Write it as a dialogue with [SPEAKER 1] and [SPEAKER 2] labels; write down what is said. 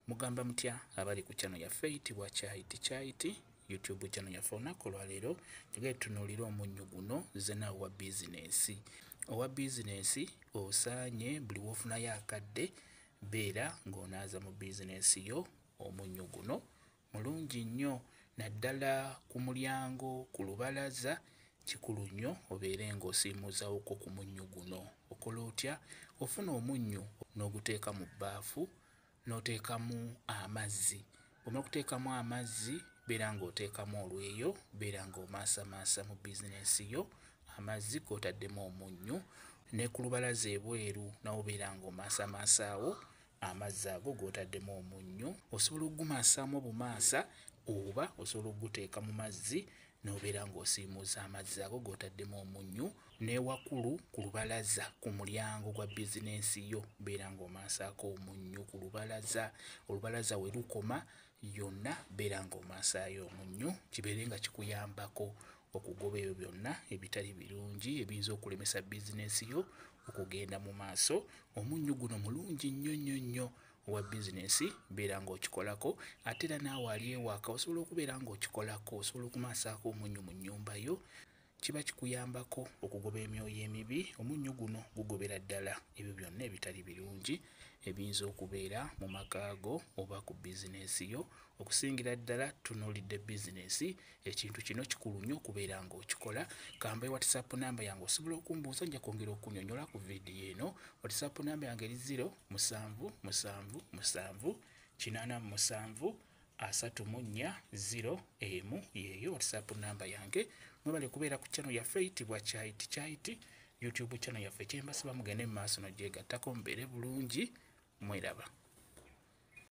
[SPEAKER 1] Mugamba mutya abali ku channel yaffe eyitibwa Kyahiti YouTube channel yaffe olunaku olwaleero tuge tunuulira omunnyo guno zena owa bizinesi. Owa bizinesi osaanye buli wofunayo akadde beera ng'onaaza mu bizinesi yo omunnyo guno mulungi nnyo naddala ku mulyango ku lubalaza kikulu nnyo obeere ng'osiimuuzawoko ku munnyo guno. Okola otya? Ofuna omunnyo n'oguteeka mu bbaafu n'oteekamu amazzi. Bw'omala okuteekamu amazzi beera ng'oteekamu olweyo beera ng'omaasamaasa mu bizinesi yo amazzi g'otaddemu omunnyo ne ku lubalaza ebweru nawo beera ng'omaasamaasaawo amazzi ago g'otaddemu omunnyo. Osobola okugumaasaamu obumaasa oba osobola okuguteeka mu mazzi n'obeera ng'osiimuuza amazzi ago g'otaddemu omunnyo. N'ewakulu ku lubalaza ku mulyango gwa bizinesi yo beera ng'omaasaako omunnyo ku lubalaza. Olubalaza we lukoma yonna beera ng'omaasaayo omunnyo kibeere nga kikuyambako okugoba ebyo byonna ebitali birungi ebiyinza okulemesa bizinesi yo okugenda mu maaso. Omunnyo guno mulungi nnyo nnyo nnyo owa bizinesi beera ng'okikolako ate era naawe ali ewaka osobola okubeera ng'okikolako, osobola okumaasaako omunnyo mu nnyumba yo. Kiba kikuyambako okugoba emyoyo emibi. Omunnyo guno gugobera ddala ebyo byonna ebitali birungi ebiyinza okubeera mu maka go oba ku bizinesi yo. Okusingira ddala tunuulidde bizinesi ekintu kino kikulu nnyo okubeera ng'okikola. Kamba WhatsApp namba yange osobola okumbuuza nja kwongera okunnyonnyola ku vidiyo eno. WhatsApp namba yange eri 0777873401 yeeyo WhatsApp namba yange. Mwebale kubeera ku channel yaffe eyitibwa Kyahiti YouTube channel yaffe kyembasaba mugende mu maaso n'ogyegattako mubeere bulungi mweraba.